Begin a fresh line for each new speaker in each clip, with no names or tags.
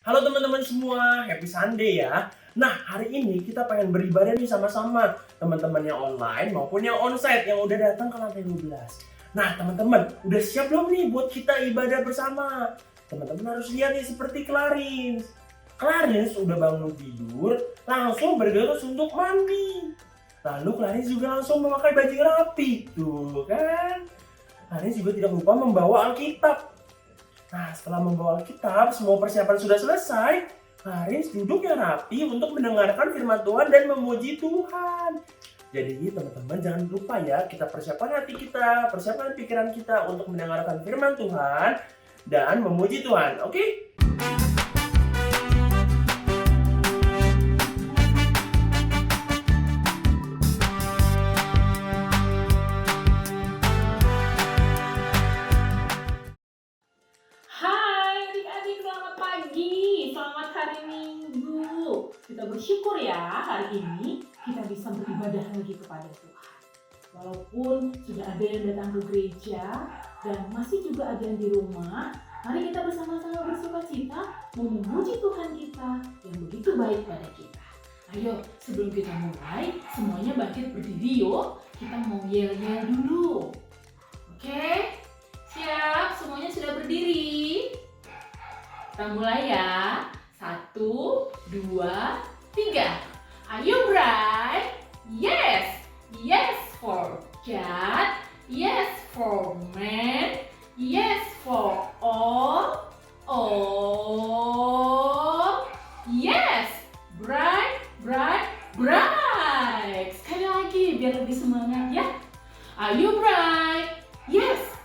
Halo teman-teman semua, happy Sunday ya. Nah, hari ini kita pengen beribadah nih sama-sama. Teman-teman yang online maupun yang onsite yang udah datang ke lantai 12. Nah, teman-teman, udah siap belum nih buat kita ibadah bersama? Teman-teman harus lihat nih seperti Clarins. Clarins udah bangun tidur, langsung bergegas untuk mandi. Lalu Clarins juga langsung memakai baju rapi, tuh kan? Clarins juga tidak lupa membawa Alkitab. Nah, setelah membawa Alkitab, semua persiapan sudah selesai. Clarins duduk yang rapi untuk mendengarkan firman Tuhan dan memuji Tuhan. Jadi teman-teman jangan lupa ya, kita persiapkan hati kita, persiapkan pikiran kita untuk mendengarkan firman Tuhan dan memuji Tuhan, oke?
Hai adik-adik, selamat pagi, selamat hari Minggu. Kita bersyukur ya hari ini kita bisa beribadah lagi kepada Tuhan. Walaupun sudah ada yang datang ke gereja dan masih juga ada yang di rumah, mari kita bersama-sama bersukacita memuji Tuhan kita yang begitu baik pada kita. Ayo sebelum kita mulai, semuanya bangkit berdiri yuk. Kita mau yel-yel dulu. Oke? Siap, semuanya sudah berdiri. Kita mulai ya. 1, 2, 3. Ayo Bray. Yes. Yes for God. Yes for man. Yes for all. All. Yes. Bray, Bray, Bray. Sekali lagi biar lebih semangat ya. Ayo Bray. Yes.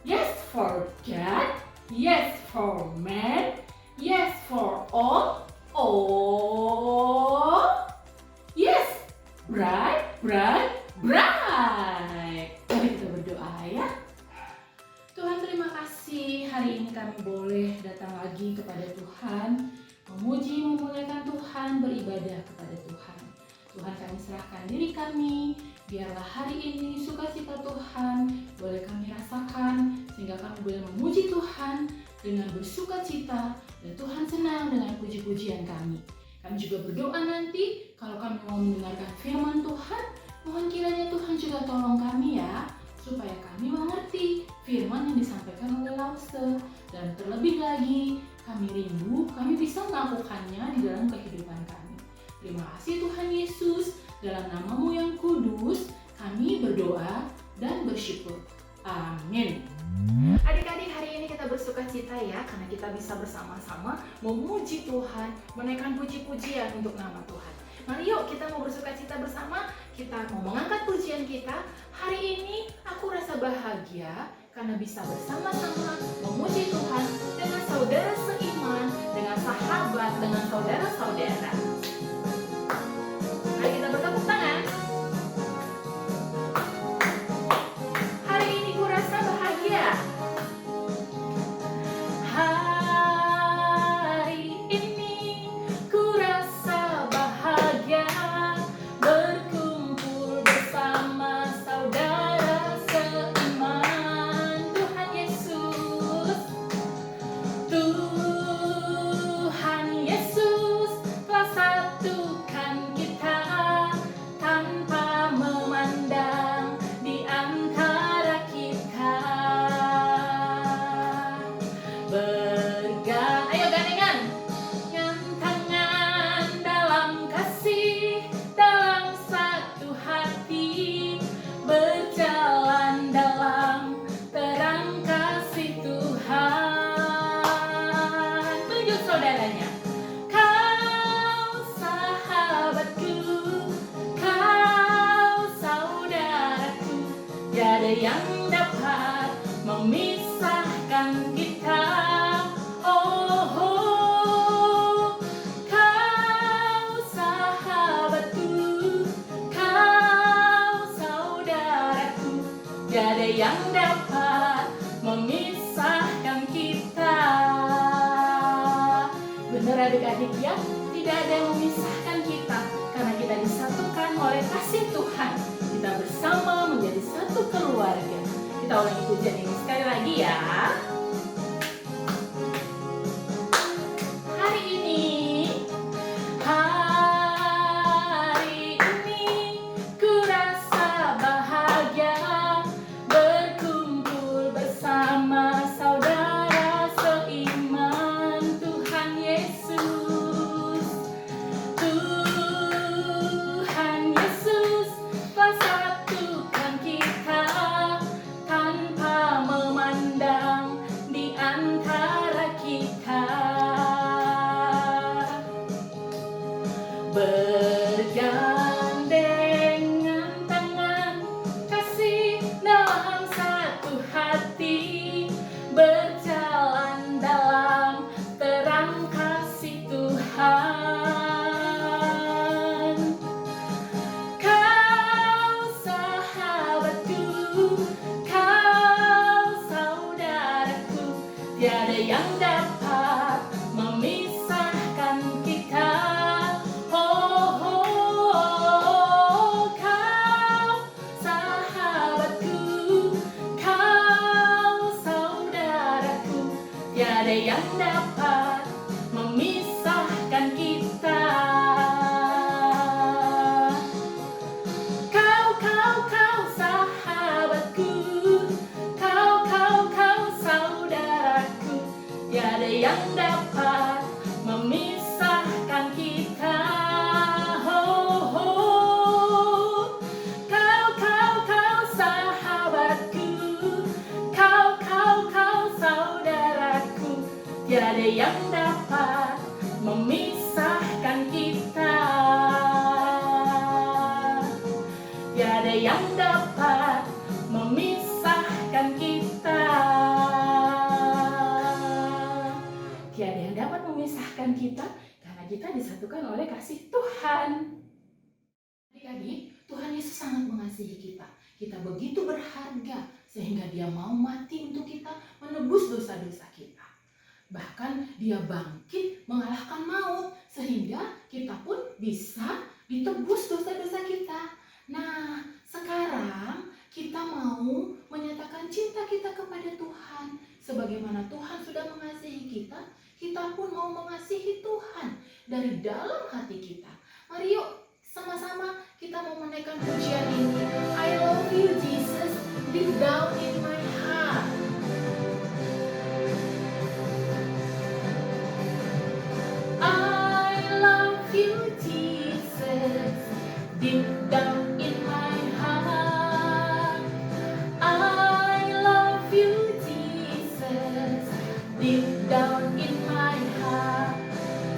Yes for God, yes for man, yes for all, yes, bright, bright, bright. Mari kita berdoa ya. Tuhan, terima kasih hari ini kami boleh datang lagi kepada Tuhan, memuji, memuliakan Tuhan, beribadah kepada Tuhan. Tuhan, kami serahkan diri kami, biarlah hari ini sukacita Tuhan boleh kami rasakan, sehingga kami boleh memuji Tuhan dengan bersukacita, dan Tuhan senang dengan puji-pujian kami. Kami juga berdoa nanti, kalau kami mau mendengarkan firman Tuhan, mohon kiranya Tuhan juga tolong kami ya, supaya kami mengerti firman yang disampaikan oleh Lause, dan terlebih lagi, kami rindu, kami bisa melakukannya di dalam kehidupan kami. Terima kasih Tuhan Yesus, dalam nama-Mu yang kudus, kami berdoa dan bersyukur. Amin. Adik-adik, hari ini kita bersukacita ya, karena kita bisa bersama-sama memuji Tuhan, menaikkan puji-pujian untuk nama Tuhan. Mari yuk kita mau bersukacita bersama, kita mau mengangkat pujian kita. Hari ini aku rasa bahagia karena bisa bersama-sama memuji Tuhan dengan saudara seiman, dengan sahabat, dengan saudara-saudara. Mari kita bertepuk tangan. Hari ini ku rasa bahagia. Hari ini ku rasa bahagia berkumpul bersama saudara seiman. Tuhan Yesus, Tuhan Yesus telah satukan kita tanpa memandang di antara kita. Ayo gandengan, yang tangan dalam kasih, dalam satu hati, berjalan dalam terang kasih Tuhan. Tunjuk saudaranya. Kau sahabatku, kau saudaraku, tiada yang dapat memisahkan kita. Oh, kau sahabatku, kau saudaraku, tiada yang dapat memisahkan kita. Benar adik-adik ya, tidak ada yang memisahkan kita, karena kita disatukan oleh kasih Tuhan. Kita bersama menjadi satu keluarga. Kita ulangi pujian ini sekali lagi ya. Hari ini dapat memisahkan kita. Kau sahabatku, kau saudaraku, tiada yang dapat memisahkan kita. Kau sahabatku, kau saudaraku, tiada yang dapat memisahkan kita. Tiada yang dapat memisahkan kita. Tiada yang dapat memisahkan kita karena kita disatukan oleh kasih Tuhan. Adik-adik, Tuhan Yesus sangat mengasihi kita. Kita begitu berharga sehingga Dia mau mati untuk kita, menebus dosa-dosa kita. Bahkan Dia bangkit mengalahkan maut sehingga kita pun bisa ditebus dosa-dosa kita. Nah, sekarang kita mau menyatakan cinta kita kepada Tuhan. Sebagaimana Tuhan sudah mengasihi kita, kita pun mau mengasihi Tuhan dari dalam hati kita. Mari yuk sama-sama kita mau menaikkan pujian ini. I love you Jesus, deep down in my heart. I love you Jesus, deep down in my heart. I love you Jesus, deep down in my heart.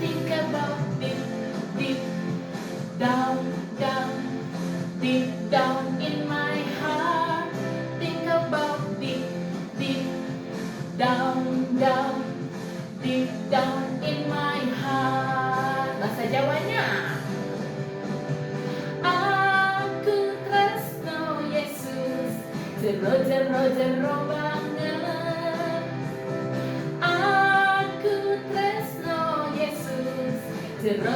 Think about deep down, deep down in my heart. Think about deep down, deep down in my heart. Bahasa Jawanya. Aku tresno Yesus, jero banget. Aku tresno Yesus, jero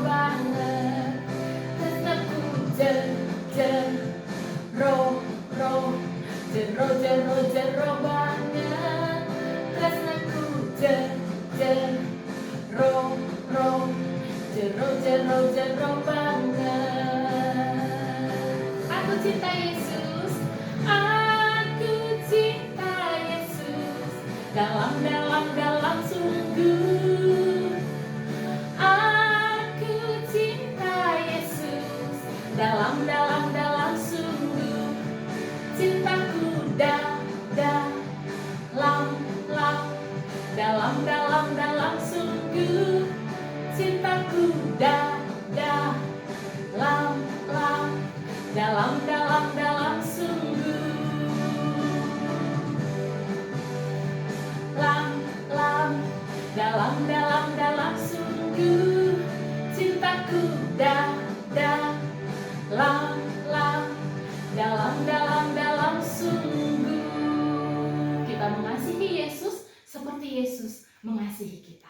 banget. Tresnaku jero banget. Tresnaku jero banget. Aku cinta Yesus, aku cinta Yesus, dalam sungguh. Aku cinta Yesus, dalam sungguh. Cintaku dalam sungguh. Cintaku dalam sungguh. Dalam sungguh. Cintaku dalam sungguh. Kita mengasihi Yesus seperti Yesus mengasihi kita.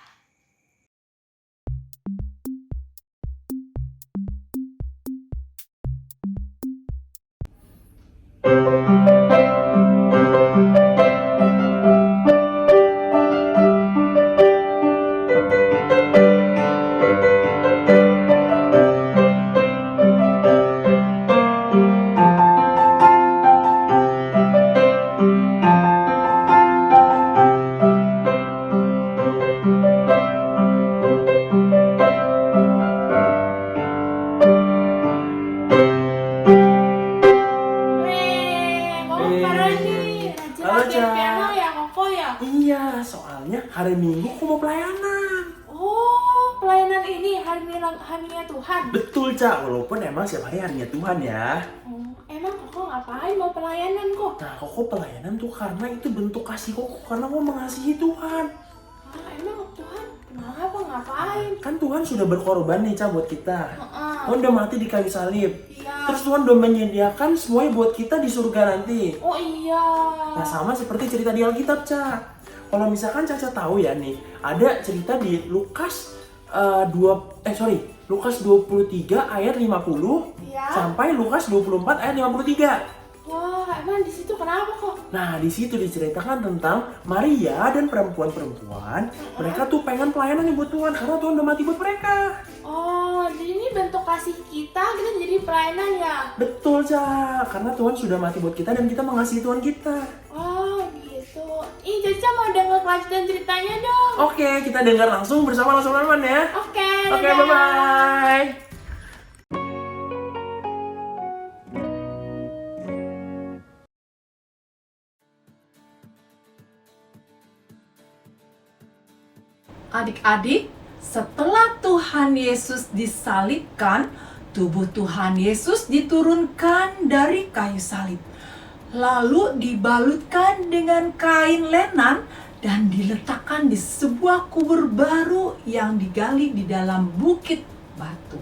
Iya, soalnya hari Minggu aku mau pelayanan.
Oh, pelayanan ini harinya Tuhan.
Betul, Cak. Walaupun emang setiap hari harinya Tuhan ya.
Oh, emang Koko ngapain mau pelayanan kok?
Nah, Koko pelayanan tuh karena itu bentuk kasih Koko, karena Koko mengasihi Tuhan.
Emang Tuhan kenapa ngapain?
Kan Tuhan sudah berkorban nih, Cak, buat kita. Tuhan udah mati di kayu salib.
Iya.
Terus Tuhan udah menyediakan semuanya buat kita di surga nanti.
Oh iya.
Nah, sama seperti cerita di Alkitab, Cak. Kalau misalkan Caca tahu ya nih, ada cerita di Lukas Lukas 23 ayat 50
Iya.
sampai Lukas 24 ayat 53.
Wah, emang di situ kenapa kok?
Nah, di situ diceritakan tentang Maria dan perempuan-perempuan. Mereka tuh pengen pelayanan nih buat Tuhan karena Tuhan udah mati buat mereka.
Oh, jadi ini bentuk kasih kita jadi pelayanan ya?
Betul, Ca. Karena Tuhan sudah mati buat kita dan kita mengasihi Tuhan kita.
Oh, gitu. Ih, Caca mau denger kelanjutan ceritanya dong.
Oke, kita dengar langsung bersama teman-teman ya.
Oke,
Oke,
dadah.
bye-bye.
Adik-adik, setelah Tuhan Yesus disalibkan, tubuh Tuhan Yesus diturunkan dari kayu salib, lalu dibalutkan dengan kain lenan dan diletakkan di sebuah kubur baru yang digali di dalam bukit batu.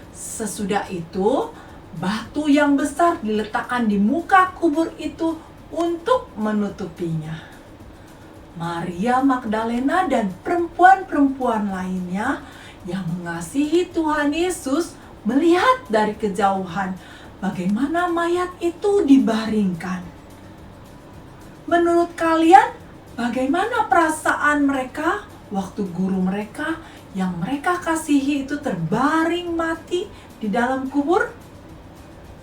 Sesudah itu, batu yang besar diletakkan di muka kubur itu untuk menutupinya. Maria Magdalena dan perempuan-perempuan lainnya yang mengasihi Tuhan Yesus melihat dari kejauhan bagaimana mayat itu dibaringkan. Menurut kalian, bagaimana perasaan mereka waktu guru mereka yang mereka kasihi itu terbaring mati di dalam kubur?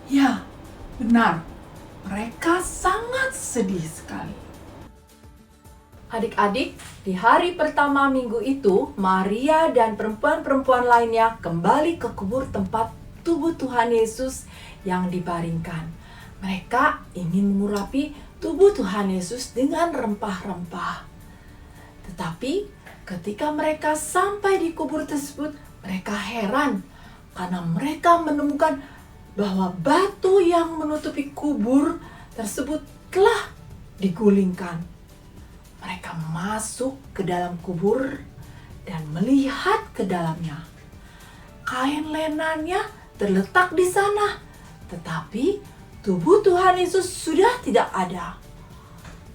Ya, benar. Mereka sangat sedih sekali. Adik-adik, di hari pertama minggu itu, Maria dan perempuan-perempuan lainnya kembali ke kubur tempat tubuh Tuhan Yesus yang dibaringkan. Mereka ingin mengurapi tubuh Tuhan Yesus dengan rempah-rempah. Tetapi ketika mereka sampai di kubur tersebut, mereka heran karena mereka menemukan bahwa batu yang menutupi kubur tersebut telah digulingkan. Mereka masuk ke dalam kubur dan melihat ke dalamnya. Kain lenannya terletak di sana, tetapi tubuh Tuhan Yesus sudah tidak ada.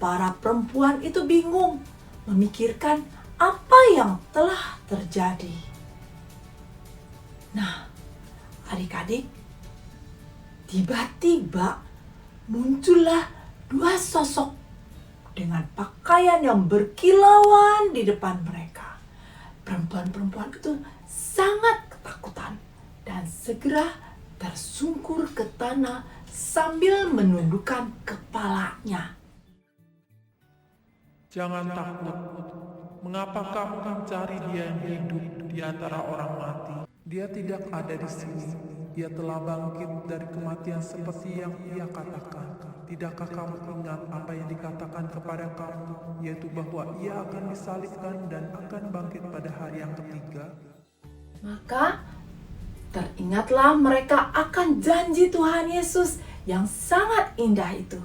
Para perempuan itu bingung, memikirkan apa yang telah terjadi. Nah, adik-adik, tiba-tiba muncullah dua sosok dengan pakaian yang berkilauan di depan mereka. Perempuan-perempuan itu sangat ketakutan dan segera tersungkur ke tanah sambil menundukkan kepalanya.
Jangan takut. Mengapa kamu mencari dia yang hidup di antara orang mati? Dia tidak ada di sini. Ia telah bangkit dari kematian seperti yang ia katakan. Tidakkah kamu ingat apa yang dikatakan kepada kamu, yaitu bahwa ia akan disalibkan dan akan bangkit pada hari yang ketiga?
Maka teringatlah mereka akan janji Tuhan Yesus yang sangat indah itu.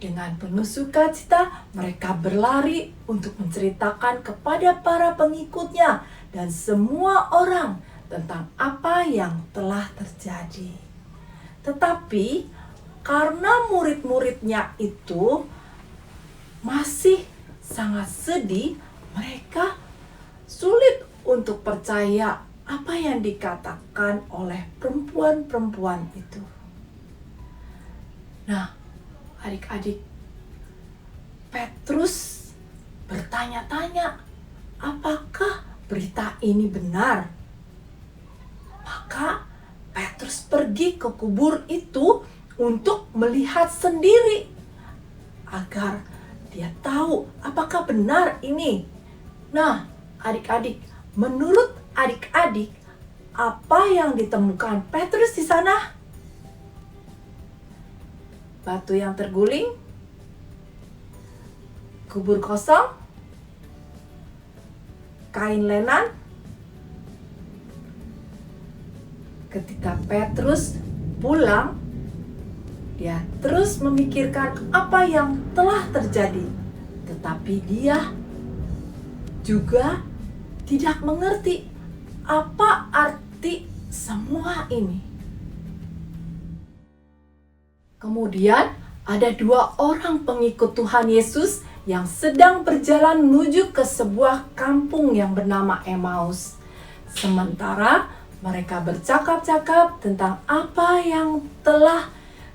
Dengan penuh sukacita, mereka berlari untuk menceritakan kepada para pengikutnya dan semua orang tentang apa yang telah terjadi. Tetapi karena murid-muridnya itu masih sangat sedih, mereka sulit untuk percaya apa yang dikatakan oleh perempuan-perempuan itu. Nah, adik-adik, Petrus bertanya-tanya, apakah berita ini benar? Maka Petrus pergi ke kubur itu untuk melihat sendiri agar dia tahu apakah benar ini. Nah, adik-adik, menurut adik-adik, apa yang ditemukan Petrus di sana? Batu yang terguling, kubur kosong, kain lenan. Ketika Petrus pulang, dia terus memikirkan apa yang telah terjadi, tetapi dia juga tidak mengerti apa arti semua ini. Kemudian ada dua orang pengikut Tuhan Yesus yang sedang berjalan menuju ke sebuah kampung yang bernama Emmaus. Sementara mereka bercakap-cakap tentang apa yang telah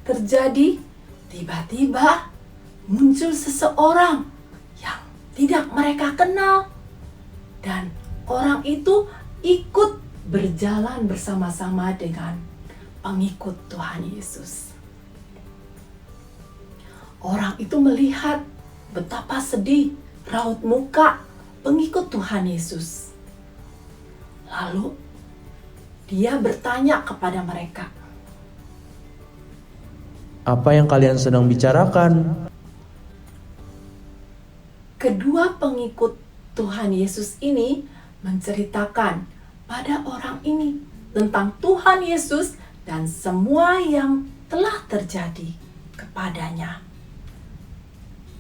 terjadi tiba-tiba muncul seseorang yang tidak mereka kenal. Dan orang itu ikut berjalan bersama-sama dengan pengikut Tuhan Yesus. Orang itu melihat betapa sedih raut muka pengikut Tuhan Yesus. Lalu dia bertanya kepada mereka,
"Apa yang kalian sedang bicarakan?"
kedua pengikut Tuhan Yesus ini menceritakan pada orang ini tentang Tuhan Yesus dan semua yang telah terjadi kepadanya.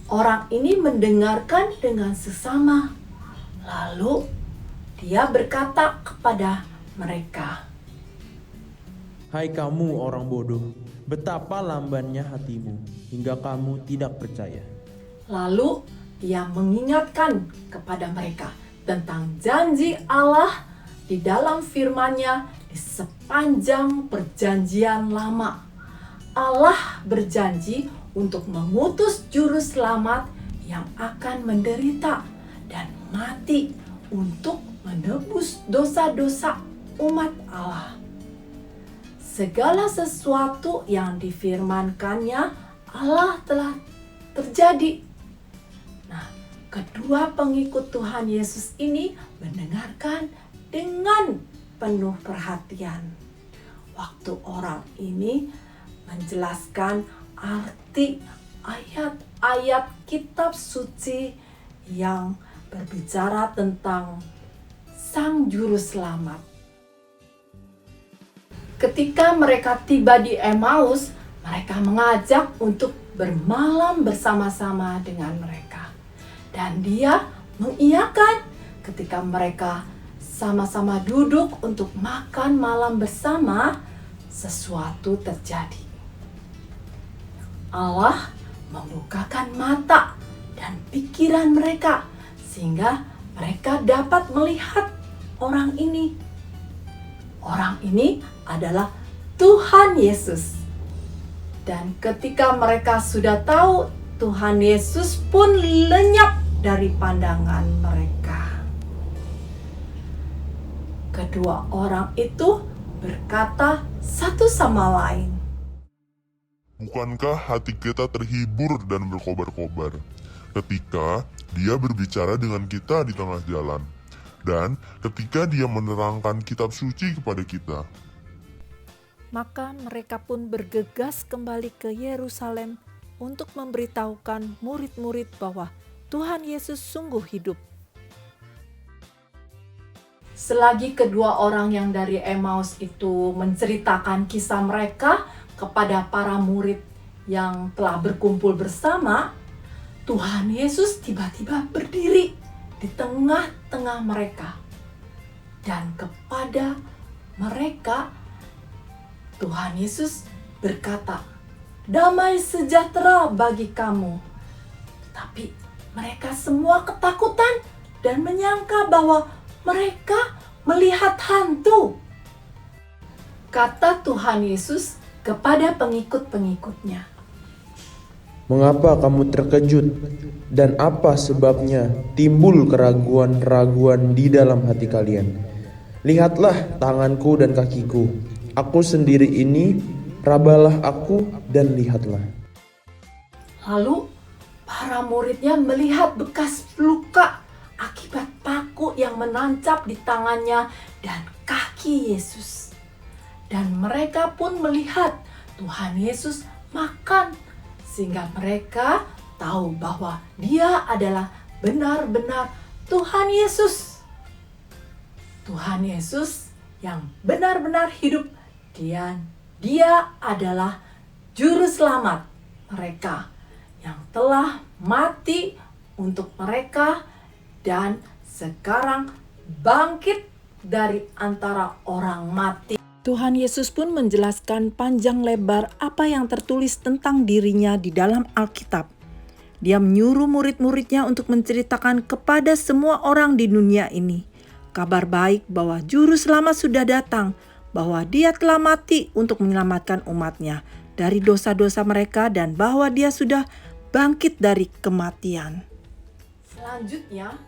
Orang ini mendengarkan dengan seksama, lalu dia berkata kepada mereka,
"Hai kamu orang bodoh, betapa lambannya hatimu hingga kamu tidak percaya."
Lalu dia mengingatkan kepada mereka tentang janji Allah di dalam firman-Nya di sepanjang perjanjian lama. Allah berjanji untuk mengutus juru selamat yang akan menderita dan mati untuk menebus dosa-dosa umat Allah. Segala sesuatu yang difirmankannya Allah telah terjadi. Nah, kedua pengikut Tuhan Yesus ini mendengarkan dengan penuh perhatian. Waktu orang ini menjelaskan arti ayat-ayat kitab suci yang berbicara tentang Sang Juru Selamat. Ketika mereka tiba di Emmaus, mereka mengajak untuk bermalam bersama-sama dengan mereka. Dan dia mengiyakan ketika mereka sama-sama duduk untuk makan malam bersama, sesuatu terjadi. Allah membukakan mata dan pikiran mereka sehingga mereka dapat melihat orang ini. Orang ini adalah Tuhan Yesus. Dan ketika mereka sudah tahu, Tuhan Yesus pun lenyap dari pandangan mereka. Kedua orang itu berkata satu sama lain,
"Bukankah hati kita terhibur dan berkobar-kobar ketika Dia berbicara dengan kita di tengah jalan, dan ketika Dia menerangkan kitab suci kepada kita?"
Maka mereka pun bergegas kembali ke Yerusalem untuk memberitahukan murid-murid bahwa Tuhan Yesus sungguh hidup.
Selagi kedua orang yang dari Emmaus itu menceritakan kisah mereka kepada para murid yang telah berkumpul bersama, Tuhan Yesus tiba-tiba berdiri di tengah-tengah mereka. Dan kepada mereka, Tuhan Yesus berkata, "Damai sejahtera bagi kamu." Tetapi mereka semua ketakutan dan menyangka bahwa mereka melihat hantu. Kata Tuhan Yesus kepada pengikut-pengikutnya,
"Mengapa kamu terkejut? Dan apa sebabnya timbul keraguan-keraguan di dalam hati kalian? Lihatlah tanganku dan kakiku. Aku sendiri ini, rabalah aku dan lihatlah."
Lalu para muridnya melihat bekas luka akibat paku yang menancap di tangannya dan kaki Yesus. Dan mereka pun melihat Tuhan Yesus makan, sehingga mereka tahu bahwa Dia adalah benar-benar Tuhan Yesus. Tuhan Yesus yang benar-benar hidup. Dia adalah Juru Selamat mereka yang telah mati untuk mereka dan sekarang bangkit dari antara orang mati.
Tuhan Yesus pun menjelaskan panjang lebar apa yang tertulis tentang dirinya di dalam Alkitab. Dia menyuruh murid-muridnya untuk menceritakan kepada semua orang di dunia ini kabar baik bahwa Juru Selamat sudah datang, bahwa Dia telah mati untuk menyelamatkan umatnya, dari dosa-dosa mereka dan bahwa Dia sudah bangkit dari kematian.
Selanjutnya,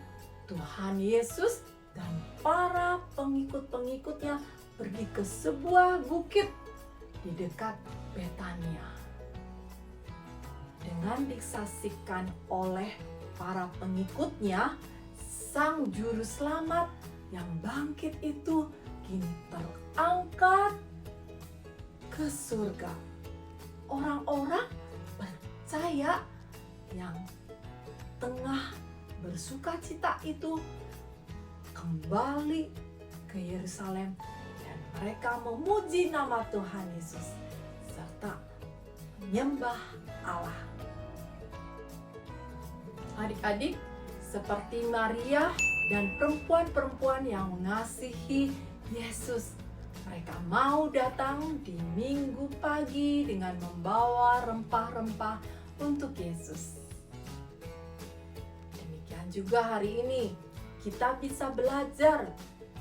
Tuhan Yesus dan para pengikut-pengikutnya pergi ke sebuah bukit di dekat Betania. Dengan disaksikan oleh para pengikutnya, Sang Juru Selamat yang bangkit itu kini terangkat ke surga. Orang-orang percaya yang tengah bersukacita itu kembali ke Yerusalem dan mereka memuji nama Tuhan Yesus serta menyembah Allah. Adik-adik, seperti Maria dan perempuan-perempuan yang mengasihi Yesus, mereka mau datang di Minggu pagi dengan membawa rempah-rempah untuk Yesus. Demikian juga hari ini kita bisa belajar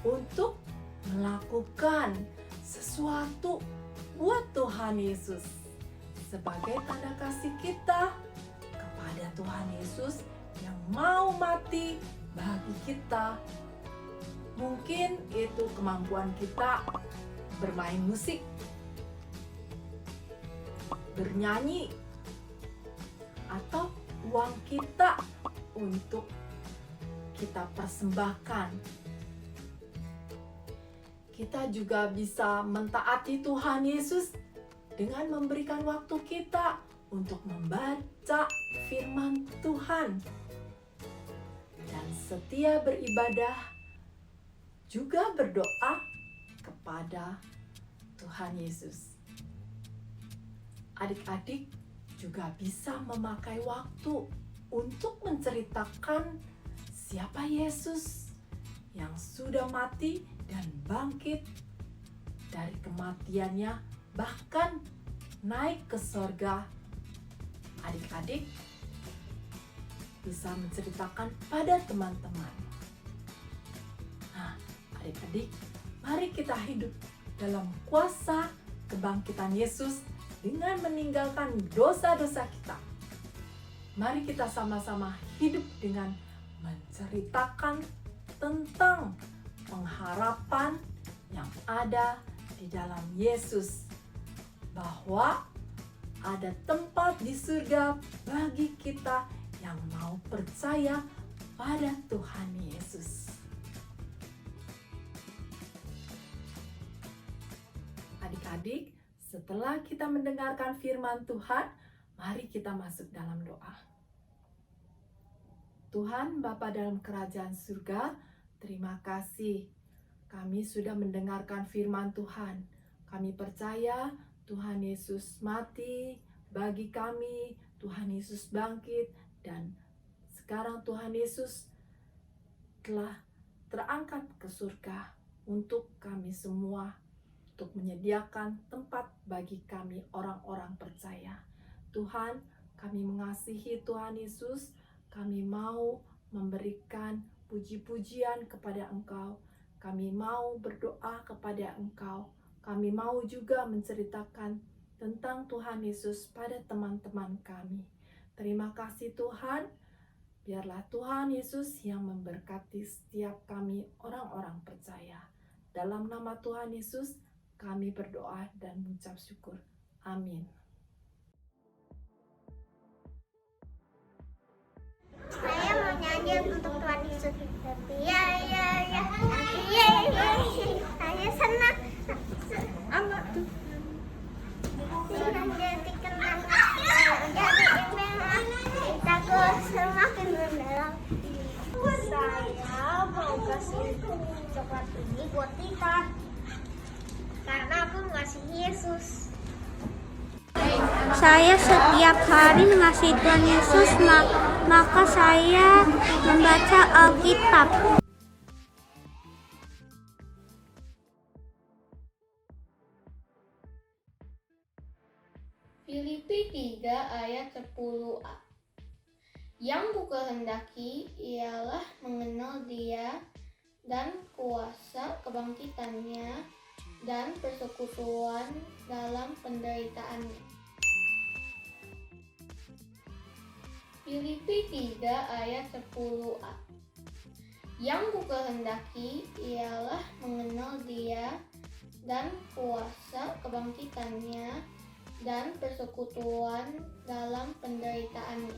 untuk melakukan sesuatu buat Tuhan Yesus sebagai tanda kasih kita kepada Tuhan Yesus yang mau mati bagi kita. Mungkin itu kemampuan kita bermain musik, bernyanyi, atau uang kita untuk kita persembahkan. Kita juga bisa mentaati Tuhan Yesus dengan memberikan waktu kita untuk membaca firman Tuhan dan setia beribadah, juga berdoa kepada Tuhan Yesus. Adik-adik juga bisa memakai waktu untuk menceritakan siapa Yesus yang sudah mati dan bangkit dari kematiannya, bahkan naik ke sorga. Adik-adik bisa menceritakan pada teman-teman. Nah, adik-adik, mari kita hidup dalam kuasa kebangkitan Yesus dengan meninggalkan dosa-dosa kita. Mari kita sama-sama hidup dengan menceritakan tentang pengharapan yang ada di dalam Yesus, bahwa ada tempat di surga bagi kita yang mau percaya pada Tuhan Yesus. Adik-adik, setelah kita mendengarkan firman Tuhan, mari kita masuk dalam doa. Tuhan Bapa dalam kerajaan surga, terima kasih kami sudah mendengarkan firman Tuhan. Kami percaya Tuhan Yesus mati bagi kami, Tuhan Yesus bangkit, dan sekarang Tuhan Yesus telah terangkat ke surga untuk kami semua, untuk menyediakan tempat bagi kami orang-orang percaya. Tuhan, kami mengasihi Tuhan Yesus, kami mau memberikan puji-pujian kepada Engkau, kami mau berdoa kepada Engkau, kami mau juga menceritakan tentang Tuhan Yesus pada teman-teman kami. Terima kasih Tuhan, biarlah Tuhan Yesus yang memberkati setiap kami orang-orang percaya. Dalam nama Tuhan Yesus, kami berdoa dan mengucap syukur. Amin.
Saya mau nyanyi untuk Tuhan Yesus. Ya. Saya senang. Amat tuh. Sudah jadi kenal. Jadi cintaku semakin mendalam. Saya mau kasih coklat ini buat Tita, karena aku mengasihi Yesus. Saya setiap hari mengasihi Tuhan Yesus, maka saya membaca Alkitab.
Filipi 3 ayat 10a. Yang kukehendaki ialah mengenal Dia dan kuasa kebangkitannya dan persekutuan dalam penderitaannya, Filipi 3 ayat 10a. Yang kukehendaki ialah mengenal Dia dan kuasa kebangkitannya dan persekutuan dalam penderitaannya.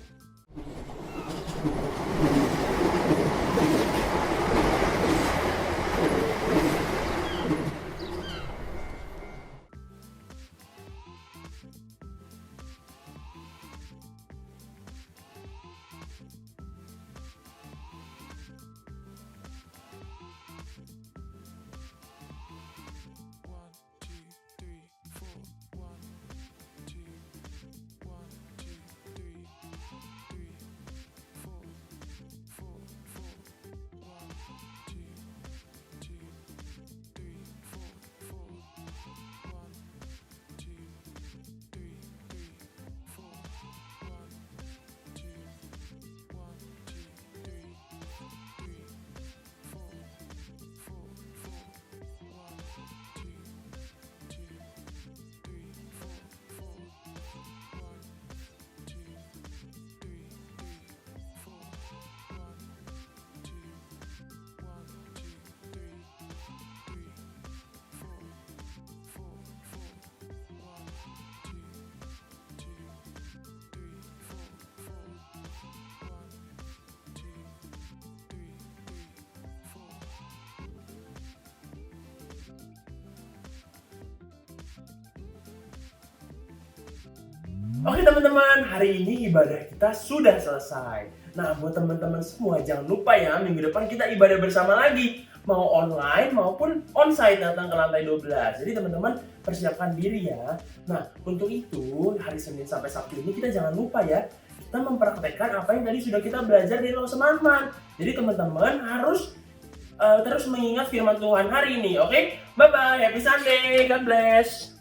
Oke teman-teman, hari ini ibadah kita sudah selesai. Nah, buat teman-teman semua jangan lupa ya, minggu depan kita ibadah bersama lagi. Mau online maupun onsite datang ke lantai 12. Jadi teman-teman persiapkan diri ya. Nah, untuk itu hari Senin sampai Sabtu ini kita jangan lupa ya, kita mempraktekkan apa yang tadi sudah kita belajar di Law Semanman. Jadi teman-teman harus terus mengingat firman Tuhan hari ini, oke? Bye-bye, happy Sunday, God bless.